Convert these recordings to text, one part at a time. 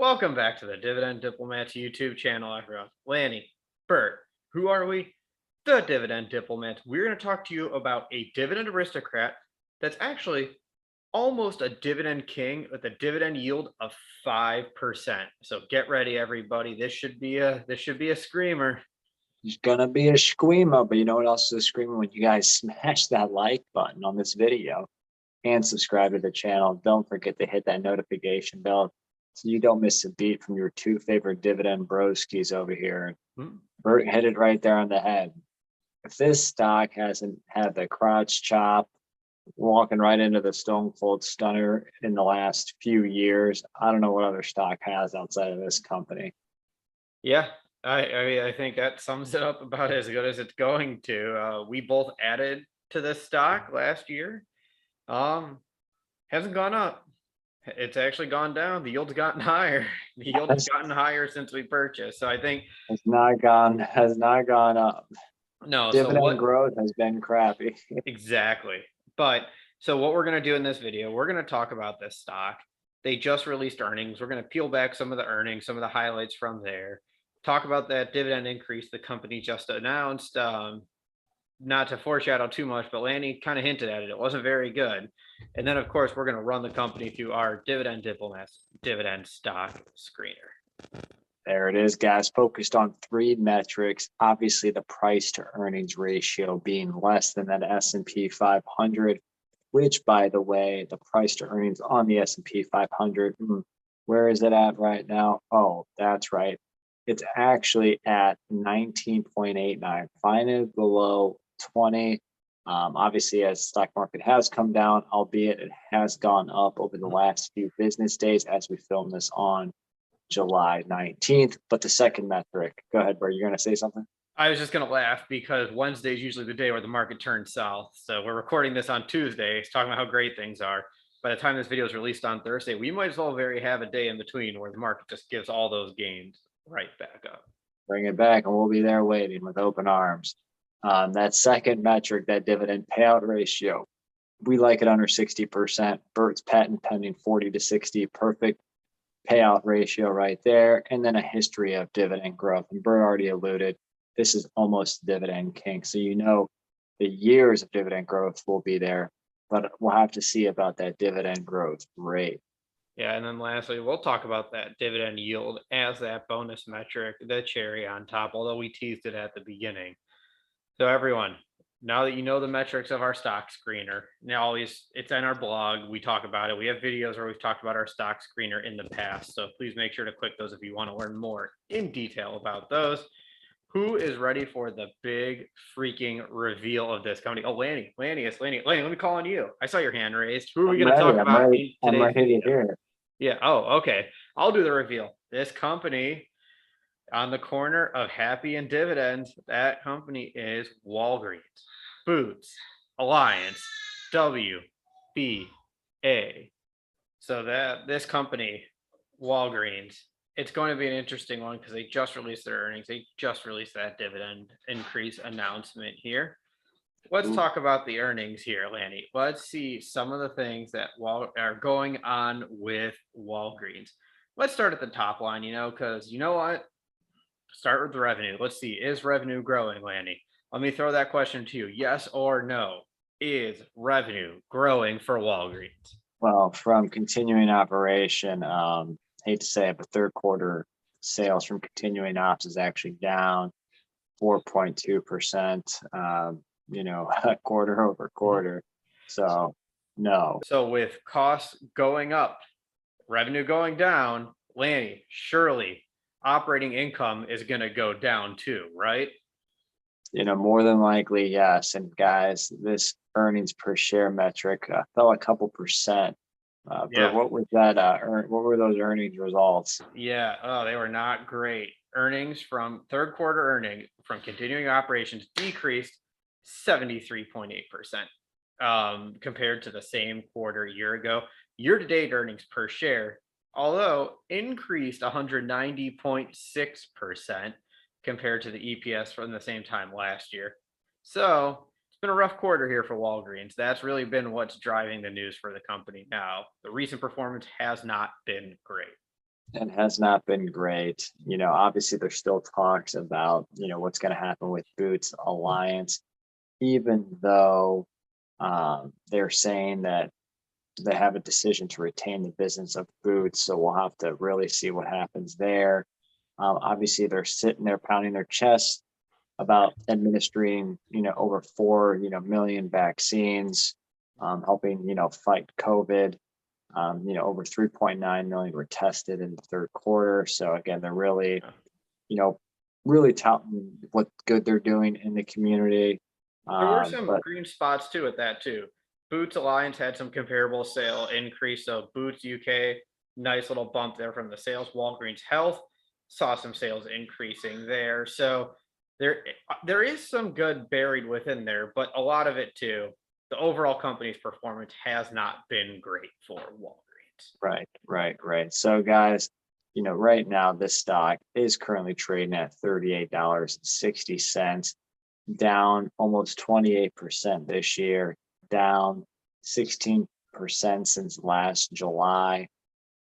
Welcome back to the Dividend Diplomats YouTube channel, everyone. Lanny, Bert, who are we? The Dividend Diplomat. We're going to talk to you about a Dividend Aristocrat that's actually almost a Dividend King with a dividend yield of 5%. So get ready, everybody. This should be a screamer. There's gonna be a screamer, but you know what else is a screamer? When you guys smash that like button on this video and subscribe to the channel. Don't forget to hit that notification bell so you don't miss a beat from your two favorite dividend broskies over here. Bert hit it right there on the head. If this stock hasn't had the crotch chop walking right into the stone cold stunner in the last few years, I don't know what other stock has outside of this company. Yeah, I think that sums it up about as good as it's going to. We both added to this stock last year. Hasn't gone up. It's actually gone down. The yield's gotten higher. The yield has gotten higher since we purchased. So I think has not gone up. no. Dividend growth has been crappy. Exactly. But so what we're going to do in this video, we're going to talk about this stock. They just released earnings. We're going to peel back some of the earnings, some of the highlights from there. Talk about that dividend increase the company just announced. Not to foreshadow too much, but Lanny kind of hinted at it. It wasn't very good. And then, of course, we're going to run the company through our Dividend Diplomats dividend stock screener. There it is, guys. Focused on three metrics. Obviously, the price to earnings ratio being less than that S&P 500, which, by the way, the price to earnings on the S&P 500, where is it at right now? Oh, that's right. It's actually at 19.89, finally below 20. Obviously, as stock market has come down, albeit it has gone up over the last few business days as we film this on July 19th. But the second metric, go ahead, Bert, you're going to say something? I was just going to laugh because Wednesday is usually the day where the market turns south. So we're recording this on Tuesday, talking about how great things are. By the time this video is released on Thursday, we might as well have a day in between where the market just gives all those gains right back up. Bring it back, and we'll be there waiting with open arms. That second metric, that dividend payout ratio, we like it under 60%. Bert's patent pending 40 to 60, perfect payout ratio right there. And then a history of dividend growth. And Bert already alluded, this is almost Dividend King. So you know the years of dividend growth will be there, but we'll have to see about that dividend growth rate. Yeah, and then lastly, we'll talk about that dividend yield as that bonus metric, the cherry on top, although we teased it at the beginning. So everyone, now that you know the metrics of our stock screener, now it's in our blog. We talk about it. We have videos where we've talked about our stock screener in the past. So please make sure to click those if you want to learn more in detail about those. Who is ready for the big freaking reveal of this company? Oh, Lanny, let me call on you. I saw your hand raised. Who are we going to talk about in today's I'm ready to hear it. Yeah. Oh, okay. I'll do the reveal. This company on the corner of Happy and Dividends, that company is Walgreens Boots Alliance WBA. So that this company, Walgreens, it's going to be an interesting one because they just released their earnings. They just released that dividend increase announcement here. Let's talk about the earnings here, Lanny. Let's see some of the things that are going on with Walgreens. Let's start at the top line, because you know what? Start with the revenue. Let's see. Is revenue growing, Lanny? Let me throw that question to you. Yes or no? Is revenue growing for Walgreens? Well, from continuing operation, hate to say it, but third quarter sales from continuing ops is actually down 4.2%, quarter over quarter. So no. So with costs going up, revenue going down, Lanny, surely operating income is going to go down too, right? More than likely, yes. And guys, this earnings per share metric fell a couple percent. But what was that? What were those earnings results? Yeah. Oh, they were not great. Earnings from third quarter earnings from continuing operations decreased 73.8% compared to the same quarter a year ago. Year-to-date earnings per share, although increased 190.6% compared to the EPS from the same time last year. So it's been a rough quarter here for Walgreens. That's really been what's driving the news for the company now. The recent performance has not been great. It has not been great. Obviously there's still talks about, what's going to happen with Boots Alliance, even though they're saying that they have a decision to retain the business of Boots. So we'll have to really see what happens there. Obviously they're sitting there pounding their chest about administering, over 4, million vaccines, helping, fight COVID. Over 3.9 million were tested in the third quarter. So again, they're really, you know, really touting what good they're doing in the community. There were some But green spots too at that too. Boots Alliance had some comparable sale increase. So Boots UK, nice little bump there from the sales. Walgreens Health saw some sales increasing there. So there is some good buried within there, but a lot of it too. The overall company's performance has not been great for Walgreens. right. So guys, right now this stock is currently trading at $38.60, down almost 28% this year, down 16% since last July.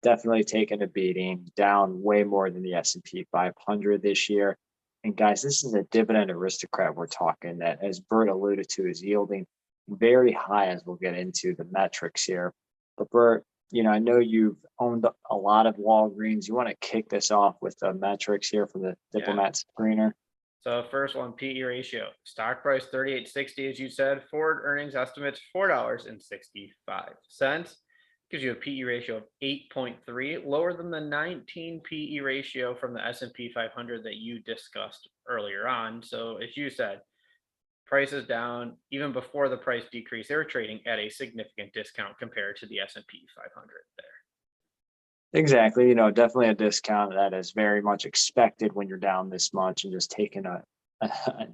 Definitely taken a beating, down way more than the S&P 500 this year. And guys, this is a dividend aristocrat we're talking that, as Bert alluded to, is yielding very high, as we'll get into the metrics here. But Bert, I know you've owned a lot of Walgreens. You want to kick this off with the metrics here from the Yeah. diplomat screener? So first one, PE ratio, stock price 38.60, as you said. Forward earnings estimates $4.65. Gives you a PE ratio of 8.3, lower than the 19 PE ratio from the S&P 500 that you discussed earlier on. So as you said, prices down even before the price decrease. They were trading at a significant discount compared to the S&P 500 there. Exactly. Definitely a discount that is very much expected when you're down this much and just taking an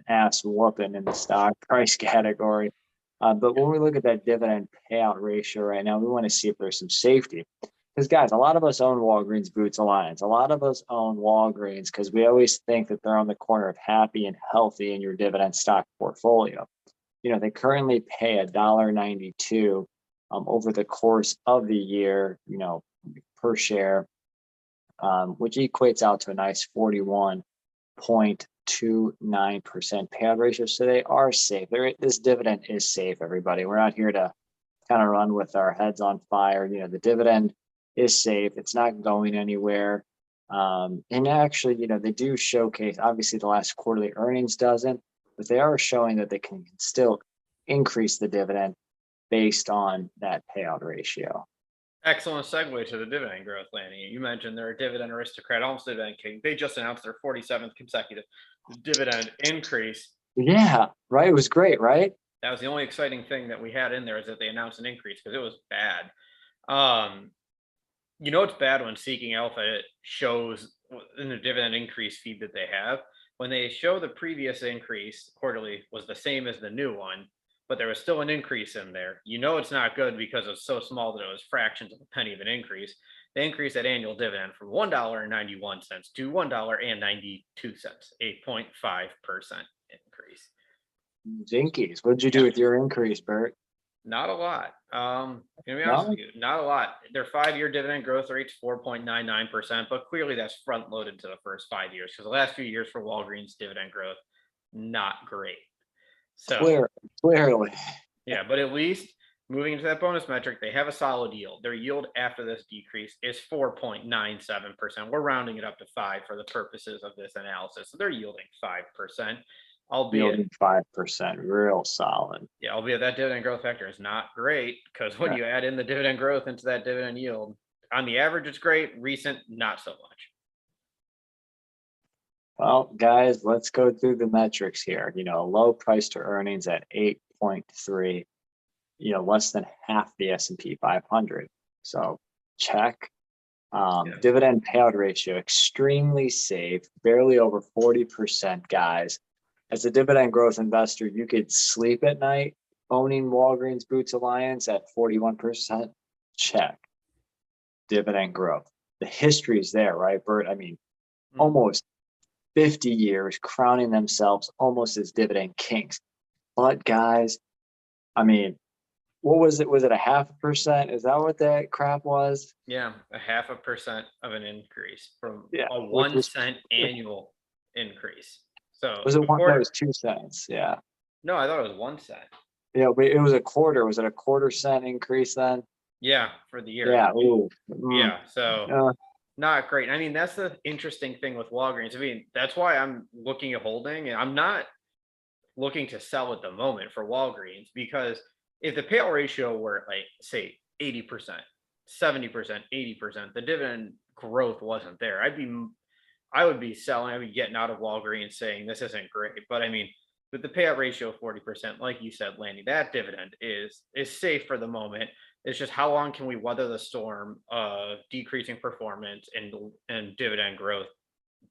ass whooping in the stock price category. But when we look at that dividend payout ratio right now, we want to see if there's some safety. Because, guys, a lot of us own Walgreens Boots Alliance. A lot of us own Walgreens because we always think that they're on the corner of happy and healthy in your dividend stock portfolio. They currently pay $1.92 over the course of the year, per share, which equates out to a nice 41.29% payout ratio. So they are safe. This dividend is safe, everybody. We're not here to kind of run with our heads on fire. The dividend is safe. It's not going anywhere. And actually, they do showcase, obviously the last quarterly earnings doesn't, but they are showing that they can still increase the dividend based on that payout ratio. Excellent segue to the dividend growth, Lanny. You mentioned they're a dividend aristocrat, almost Dividend King. They just announced their 47th consecutive dividend increase. Yeah, right. It was great, right? That was the only exciting thing that we had in there, is that they announced an increase, because it was bad. It's bad when Seeking Alpha shows in the dividend increase feed that they have. When they show the previous increase quarterly was the same as the new one, but there was still an increase in there. It's not good because it's so small that it was fractions of a penny of an increase. They increased that annual dividend from $1.91 to $1.92, a 0.5% increase. Jinkies. What'd you do with your increase, Bert? Not a lot. Gonna be honest with you, not a lot. Their 5-year dividend growth rate's 4.99%, but clearly that's front loaded to the first 5 years, because the last few years for Walgreens dividend growth, not great. So Clearly. yeah, but at least moving into that bonus metric, they have a solid yield. Their yield after this decrease is 4.97%. We're rounding it up to 5 for the purposes of this analysis. So they're yielding 5%. Albeit 5%, real solid. Yeah, albeit that dividend growth factor is not great, because when you add in the dividend growth into that dividend yield, on the average, it's great. Recent, not so much. Well, guys, let's go through the metrics here. Low price to earnings at 8.3, less than half the S&P 500. So check. Dividend payout ratio, extremely safe, barely over 40%, guys. As a dividend growth investor, you could sleep at night owning Walgreens Boots Alliance at 41%. Check. Dividend growth. The history is there, right, Bert? I mean, almost 50 years crowning themselves almost as dividend kings. But guys, I mean, what was it? Was it a 0.5%? Is that what that crap was? Yeah, a 0.5% of an increase from Yeah, a which was 1 cent annual increase. So was it a one? No, it quarter. was 2 cents. Yeah, No, I thought it was 1 cent. yeah, but it was a quarter. Was it a quarter-cent increase then? Yeah, for the year. Yeah. Ooh. Yeah, so Uh, not great. I mean, that's the interesting thing with Walgreens. I mean, that's why I'm looking at holding, and I'm not looking to sell at the moment for Walgreens because if the payout ratio were like say 80%, 70%, 80%, the dividend growth wasn't there. I would be selling, I'd be getting out of Walgreens saying this isn't great. But I mean, with the payout ratio of 40%, like you said, Lanny, that dividend is safe for the moment. It's just how long can we weather the storm of decreasing performance and dividend growth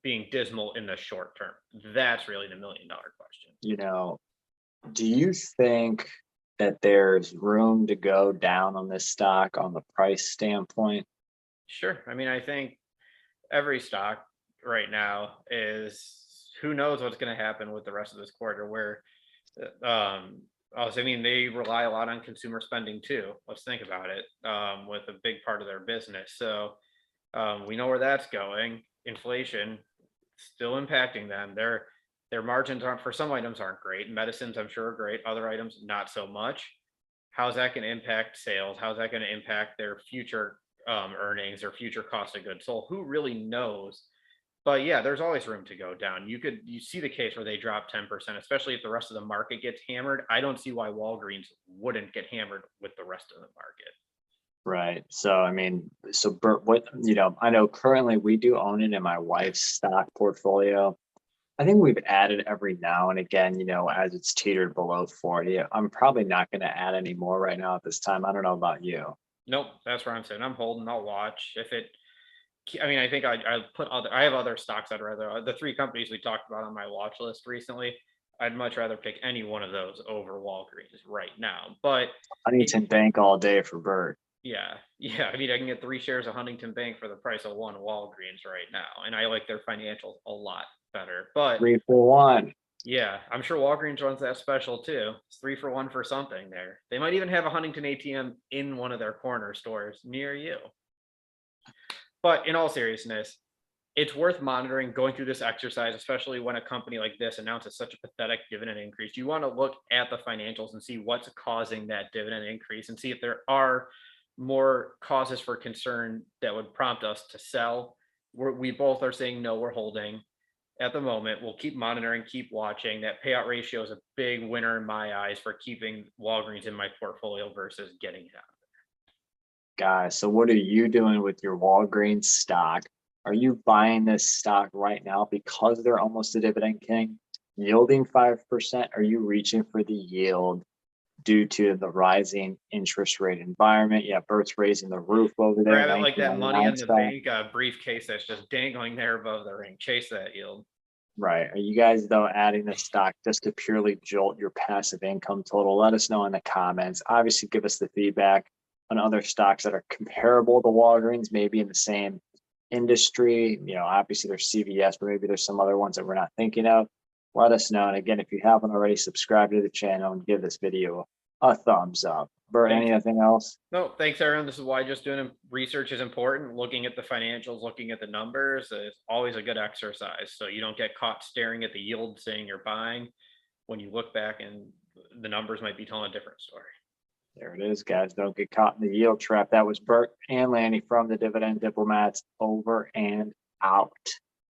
being dismal in the short term? That's really the $1 million question. you know, do you think that there's room to go down on this stock on the price standpoint? Sure. I mean, I think every stock right now is who knows what's going to happen with the rest of this quarter. Where, also, I mean, they rely a lot on consumer spending too. Let's think about it, with a big part of their business. So we know where that's going. Inflation still impacting them. Their margins aren't for some items aren't great. Medicines, I'm sure, are great. Other items, not so much. How's that going to impact sales? How's that going to impact their future earnings or future cost of goods sold? Who really knows? But yeah, there's always room to go down. You see the case where they drop 10%, especially if the rest of the market gets hammered. I don't see why Walgreens wouldn't get hammered with the rest of the market. Right. So, I mean, so Bert, what, I know currently we do own it in my wife's stock portfolio. I think we've added every now and again, as it's teetered below 40. I'm probably not going to add any more right now at this time. I don't know about you. Nope, that's where I'm saying I'm holding. I'll watch if it. I mean, I think I put other. I have other stocks I'd rather. The three companies we talked about on my watch list recently. I'd much rather pick any one of those over Walgreens right now. But it, Huntington Bank all day for Bert. yeah, yeah. I mean, I can get 3 shares of Huntington Bank for the price of one Walgreens right now, and I like their financials a lot better. But 3 for 1. yeah, I'm sure Walgreens runs that special too. It's 3 for 1 for something there. They might even have a Huntington ATM in one of their corner stores near you. But in all seriousness, it's worth monitoring going through this exercise, especially when a company like this announces such a pathetic dividend increase. You want to look at the financials and see what's causing that dividend increase and see if there are more causes for concern that would prompt us to sell. We both are saying no, we're holding at the moment. We'll keep monitoring, keep watching. That payout ratio is a big winner in my eyes for keeping Walgreens in my portfolio versus getting it out. Guys, so what are you doing with your Walgreens stock? Are you buying this stock right now because they're almost a dividend king, yielding 5%? Are you reaching for the yield due to the rising interest rate environment? Yeah, Bert's raising the roof over there. Grab it like that money in the 1999 bank briefcase that's just dangling there above the ring. Chase that yield. Right. Are you guys, though, adding this stock just to purely jolt your passive income total? Let us know in the comments. Obviously, give us the feedback on other stocks that are comparable to Walgreens, maybe in the same industry. Obviously there's CVS, but maybe there's some other ones that we're not thinking of. Let us know. And again, if you haven't already, subscribe to the channel and give this video a thumbs up. Bert, Thanks. anything else? No, thanks everyone. This is why just doing research is important. Looking at the financials, looking at the numbers is always a good exercise. So you don't get caught staring at the yield saying you're buying when you look back and the numbers might be telling a different story. There it is, guys. Don't get caught in the yield trap. That was Bert and Lanny from the Dividend Diplomats. Over and out.